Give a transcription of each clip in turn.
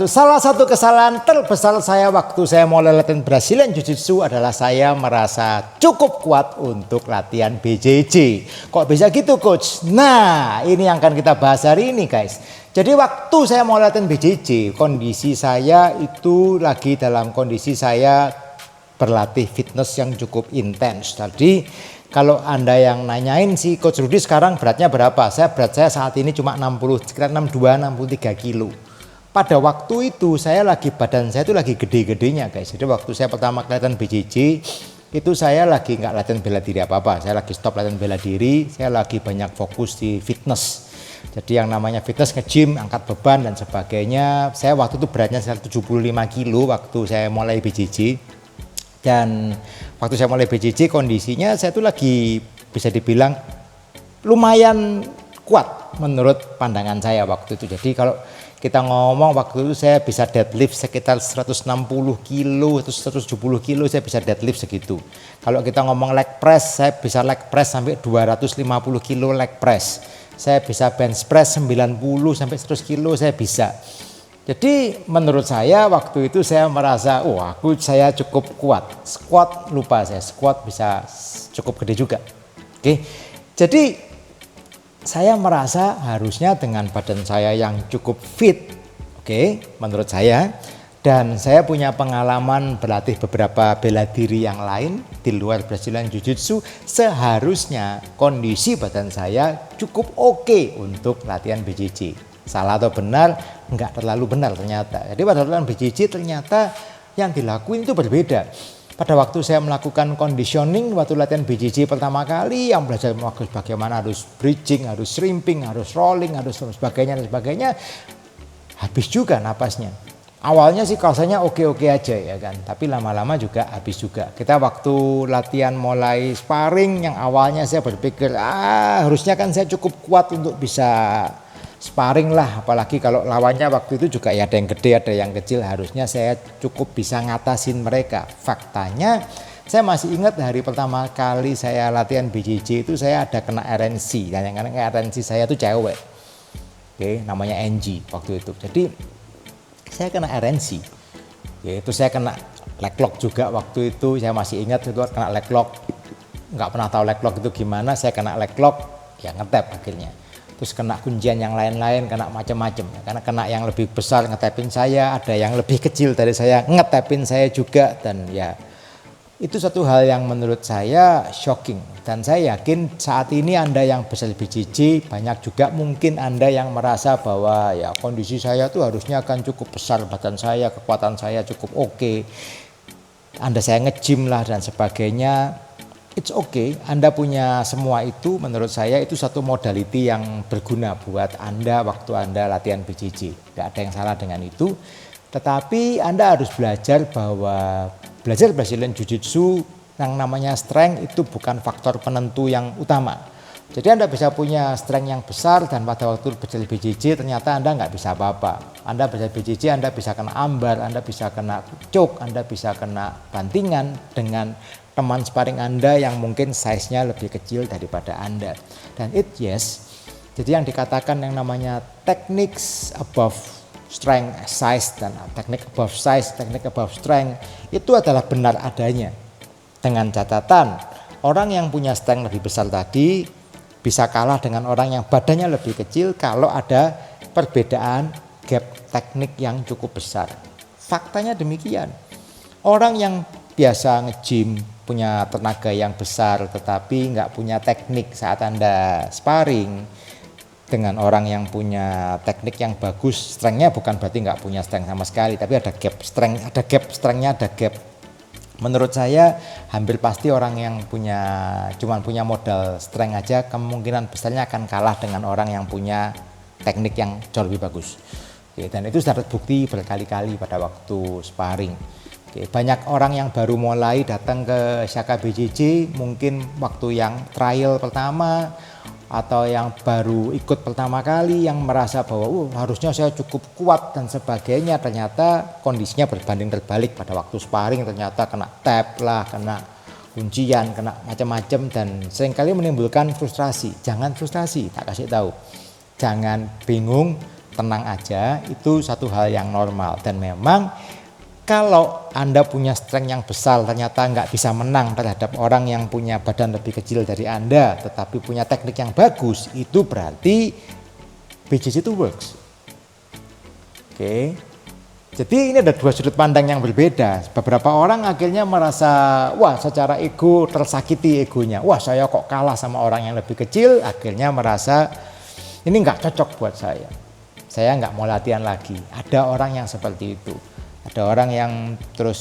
Salah satu kesalahan terbesar saya waktu saya mulai latihan Brazilian Jiu-Jitsu adalah saya merasa cukup kuat untuk latihan BJJ. Kok bisa gitu coach? Nah ini yang akan kita bahas hari ini guys. Jadi waktu saya mau latihan BJJ, kondisi saya itu lagi dalam kondisi saya berlatih fitness yang cukup intens. Tadi kalau Anda yang nanyain sih Coach Rudy sekarang beratnya berapa? Berat saya saat ini cuma 60, sekitar 62-63 kilo. Pada waktu itu badan saya itu lagi gede-gedenya guys. Jadi waktu saya pertama kelihatan BJJ itu saya lagi nggak latihan bela diri apa-apa. Saya lagi stop latihan bela diri, saya lagi banyak fokus di fitness. Jadi yang namanya fitness, nge-gym, angkat beban dan sebagainya. Saya waktu itu beratnya 175 kilo waktu saya mulai BJJ. Dan waktu saya mulai BJJ kondisinya saya tuh lagi bisa dibilang lumayan kuat menurut pandangan saya waktu itu. Jadi kalau kita ngomong waktu itu saya bisa deadlift sekitar 160 kilo atau 170 kilo saya bisa deadlift segitu. Kalau kita ngomong leg press saya bisa leg press sampai 250 kilo leg press. Saya bisa bench press 90 sampai 100 kilo saya bisa. Jadi menurut saya waktu itu saya merasa saya cukup kuat. Squat lupa saya, squat bisa cukup gede juga. Oke. Jadi saya merasa harusnya dengan badan saya yang cukup fit, menurut saya, dan saya punya pengalaman berlatih beberapa bela diri yang lain di luar Brazilian Jiu-Jitsu, seharusnya kondisi badan saya cukup oke untuk latihan BJJ. Salah atau benar? Enggak terlalu benar ternyata. Jadi pada latihan BJJ ternyata yang dilakuin itu berbeda. Pada waktu saya melakukan conditioning, waktu latihan BJJ pertama kali, yang belajar bagaimana harus bridging, harus shrimping, harus rolling, harus sebagainya, habis juga napasnya. Awalnya sih rasanya oke-oke aja ya kan, tapi lama-lama juga habis juga. Kita waktu latihan mulai sparring, yang awalnya saya berpikir, harusnya kan saya cukup kuat untuk bisa sparring lah, apalagi kalau lawannya waktu itu juga ya ada yang gede ada yang kecil, harusnya saya cukup bisa ngatasin mereka. Faktanya saya masih ingat hari pertama kali saya latihan BJJ itu saya ada kena RNC, dan yang kena RNC saya itu cewek, namanya Angie waktu itu. Jadi saya kena RNC, itu saya kena leg lock juga waktu itu, saya masih ingat itu kena leg lock, nggak pernah tahu leg lock itu gimana, saya kena leg lock ya ngetap akhirnya. Terus kena kuncian yang lain-lain, kena macam-macam. Karena kena yang lebih besar ngetapin saya, ada yang lebih kecil dari saya ngetapin saya juga. Dan ya itu satu hal yang menurut saya shocking. Dan saya yakin saat ini Anda yang besar BJJ, banyak juga mungkin Anda yang merasa bahwa ya kondisi saya tuh harusnya akan cukup besar badan saya, kekuatan saya cukup oke. Anda saya nge-gym lah dan sebagainya. It's okay, Anda punya semua itu, menurut saya itu satu modality yang berguna buat Anda waktu Anda latihan BJJ. Tidak ada yang salah dengan itu, tetapi Anda harus belajar bahwa belajar Brazilian Jiu-Jitsu yang namanya strength itu bukan faktor penentu yang utama. Jadi Anda bisa punya strength yang besar dan pada waktu belajar BJJ ternyata Anda nggak bisa apa-apa. Anda belajar BJJ, Anda bisa kena ambar, Anda bisa kena choke, Anda bisa kena bantingan dengan teman sparring Anda yang mungkin size-nya lebih kecil daripada Anda. Dan jadi yang dikatakan yang namanya techniques above strength size dan teknik above size, teknik above strength itu adalah benar adanya. Dengan catatan orang yang punya strength lebih besar tadi bisa kalah dengan orang yang badannya lebih kecil kalau ada perbedaan gap teknik yang cukup besar. Faktanya demikian. Orang yang biasa nge-gym punya tenaga yang besar tetapi nggak punya teknik saat Anda sparring dengan orang yang punya teknik yang bagus, strength-nya bukan berarti nggak punya strength sama sekali, tapi ada gap strength-nya ada gap. Menurut saya hampir pasti orang yang cuman punya modal strength aja kemungkinan besarnya akan kalah dengan orang yang punya teknik yang jauh lebih bagus. Dan itu sudah terbukti berkali-kali pada waktu sparring. Banyak orang yang baru mulai datang ke Shaka BJJ mungkin waktu yang trial pertama atau yang baru ikut pertama kali yang merasa bahwa harusnya saya cukup kuat dan sebagainya, ternyata kondisinya berbanding terbalik pada waktu sparring, ternyata kena tap lah, kena kuncian, kena macam-macam dan seringkali menimbulkan frustrasi. Jangan frustrasi, tak kasih tahu. Jangan bingung, tenang aja, itu satu hal yang normal. Dan memang kalau Anda punya strength yang besar ternyata nggak bisa menang terhadap orang yang punya badan lebih kecil dari Anda tetapi punya teknik yang bagus, itu berarti BJJ itu works. Oke. Jadi ini ada dua sudut pandang yang berbeda. Beberapa orang akhirnya merasa, wah secara ego tersakiti egonya. Wah saya kok kalah sama orang yang lebih kecil, akhirnya merasa ini nggak cocok buat saya. Saya nggak mau latihan lagi. Ada orang yang seperti itu. Ada orang yang terus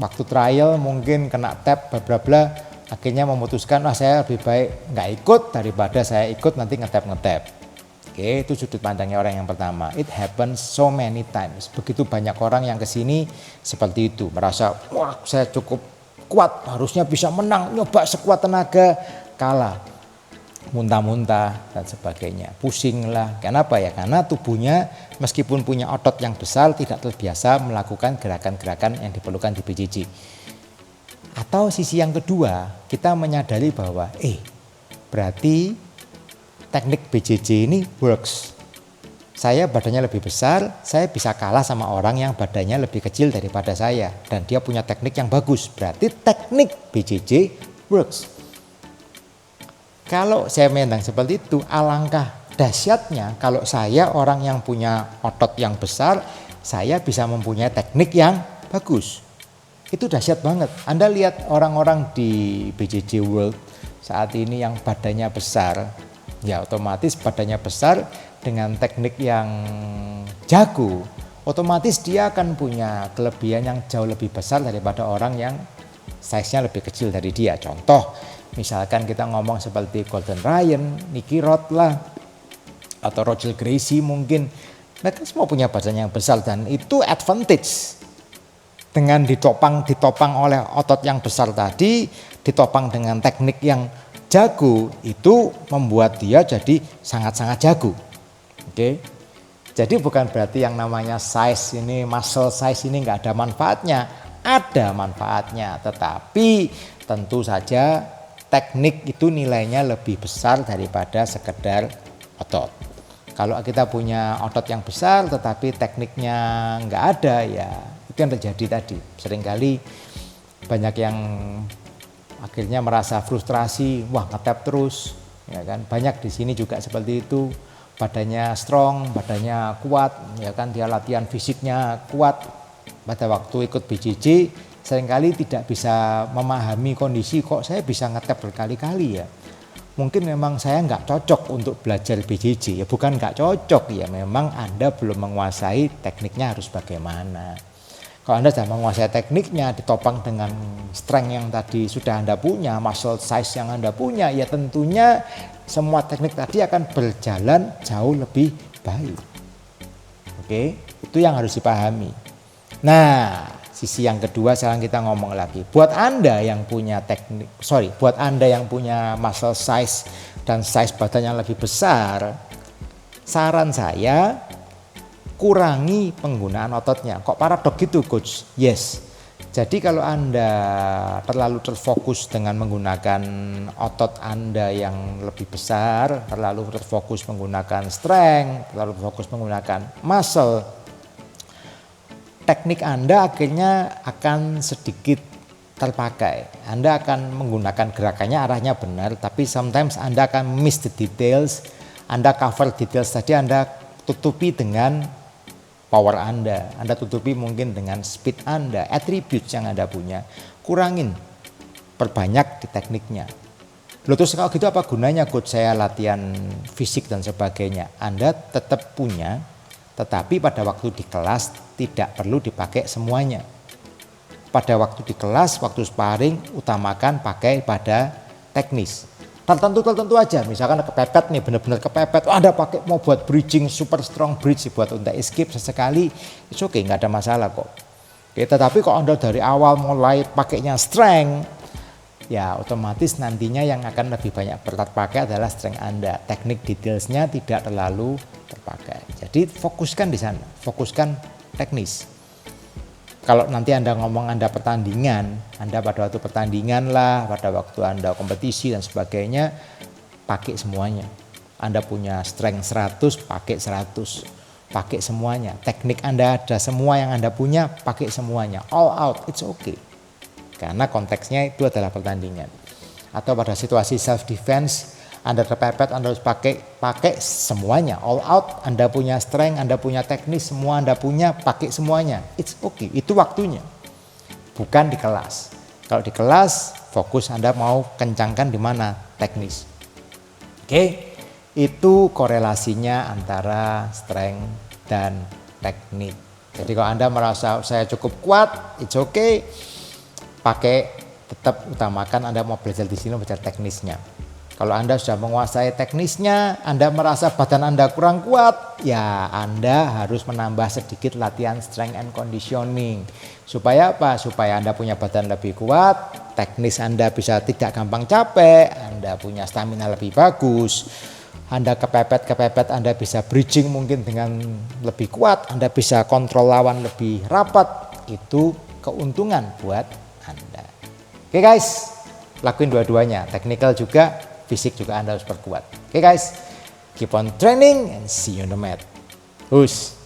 waktu trial mungkin kena tap bla akhirnya memutuskan wah saya lebih baik nggak ikut daripada saya ikut nanti ngetap. Oke, itu sudut pandangnya orang yang pertama. It happens so many times. Begitu banyak orang yang kesini seperti itu, merasa wah saya cukup kuat, harusnya bisa menang, nyoba sekuat tenaga, kalah, muntah-muntah dan sebagainya, pusing lah. Kenapa ya? Karena tubuhnya meskipun punya otot yang besar tidak terbiasa melakukan gerakan-gerakan yang diperlukan di BJJ. Atau sisi yang kedua, kita menyadari bahwa berarti teknik BJJ ini works. Saya badannya lebih besar, saya bisa kalah sama orang yang badannya lebih kecil daripada saya dan dia punya teknik yang bagus. Berarti teknik BJJ works. Kalau saya memandang seperti itu, alangkah dahsyatnya kalau saya orang yang punya otot yang besar, saya bisa mempunyai teknik yang bagus. Itu dahsyat banget. Anda lihat orang-orang di BJJ World saat ini yang badannya besar, ya otomatis badannya besar dengan teknik yang jago, otomatis dia akan punya kelebihan yang jauh lebih besar daripada orang yang size-nya lebih kecil dari dia. Contoh, misalkan kita ngomong seperti Gordon Ryan, Nicky Rod lah, atau Roger Gracie mungkin. Mereka semua punya badan yang besar dan itu advantage. Dengan ditopang oleh otot yang besar tadi, ditopang dengan teknik yang jago, itu membuat dia jadi sangat-sangat jago. Oke. Jadi bukan berarti yang namanya size ini, muscle size ini nggak ada manfaatnya. Ada manfaatnya, tetapi tentu saja teknik itu nilainya lebih besar daripada sekedar otot. Kalau kita punya otot yang besar tetapi tekniknya nggak ada, ya itu yang terjadi tadi. Seringkali banyak yang akhirnya merasa frustrasi, wah ngetap terus, ya kan. Banyak di sini juga seperti itu, badannya strong, badannya kuat, ya kan, dia latihan fisiknya kuat. Pada waktu ikut BJJ seringkali tidak bisa memahami kondisi, kok saya bisa ngetap berkali-kali ya. Mungkin memang saya nggak cocok untuk belajar BJJ, ya bukan nggak cocok, ya memang Anda belum menguasai tekniknya harus bagaimana. Kalau Anda sudah menguasai tekniknya, ditopang dengan strength yang tadi sudah Anda punya, muscle size yang Anda punya, ya tentunya semua teknik tadi akan berjalan jauh lebih baik. Oke, itu yang harus dipahami. Nah, sisi yang kedua sekarang kita ngomong lagi. Buat Anda yang punya buat Anda yang punya muscle size dan size badan yang lebih besar, saran saya kurangi penggunaan ototnya. Kok paradok gitu coach? Yes. Jadi kalau Anda terlalu terfokus dengan menggunakan otot Anda yang lebih besar, terlalu terfokus menggunakan strength, terlalu terfokus menggunakan muscle, teknik Anda akhirnya akan sedikit terpakai. Anda akan menggunakan gerakannya arahnya benar, tapi sometimes Anda akan miss the details. Anda cover details tadi, Anda tutupi dengan power Anda tutupi mungkin dengan speed Anda, attributes yang Anda punya, kurangin, perbanyak di tekniknya. Loh terus kalau gitu apa gunanya coach saya latihan fisik dan sebagainya? Anda tetap punya, tetapi pada waktu di kelas tidak perlu dipakai semuanya. Pada waktu di kelas, waktu sparring, utamakan pakai pada teknis. Tertentu aja, misalkan kepepet nih, benar-benar kepepet, Anda pakai mau buat bridging, super strong bridge buat untuk escape sesekali, it's okay, nggak ada masalah kok. Oke, tetapi kalau Anda dari awal mulai pakainya strength, ya otomatis nantinya yang akan lebih banyak terpakai adalah strength Anda. Teknik detailsnya tidak terlalu terpakai. Jadi fokuskan di sana, fokuskan teknis. Kalau nanti Anda ngomong Anda pertandingan, Anda pada waktu pertandingan lah, pada waktu Anda kompetisi dan sebagainya, pakai semuanya. Anda punya strength 100, pakai 100. Pakai semuanya. Teknik Anda ada semua yang Anda punya, pakai semuanya. All out, it's okay. Karena konteksnya itu adalah pertandingan. Atau pada situasi self defense, Anda terpepet, Anda harus pakai semuanya. All out, Anda punya strength, Anda punya teknis, semua Anda punya, pakai semuanya. It's okay, itu waktunya. Bukan di kelas. Kalau di kelas, fokus Anda mau kencangkan di mana? Teknis. Oke, itu korelasinya antara strength dan teknik. Jadi kalau Anda merasa saya cukup kuat, it's okay. Tetap utamakan Anda mau belajar di sini belajar teknisnya. Kalau Anda sudah menguasai teknisnya, Anda merasa badan Anda kurang kuat, ya Anda harus menambah sedikit latihan strength and conditioning. Supaya apa? Supaya Anda punya badan lebih kuat, teknis Anda bisa tidak gampang capek, Anda punya stamina lebih bagus. Anda kepepet, Anda bisa bridging mungkin dengan lebih kuat, Anda bisa kontrol lawan lebih rapat. Itu keuntungan buat Anda. Oke guys, lakuin dua-duanya, technical juga, fisik juga Anda harus perkuat. Oke guys, keep on training and see you on the mat. Us.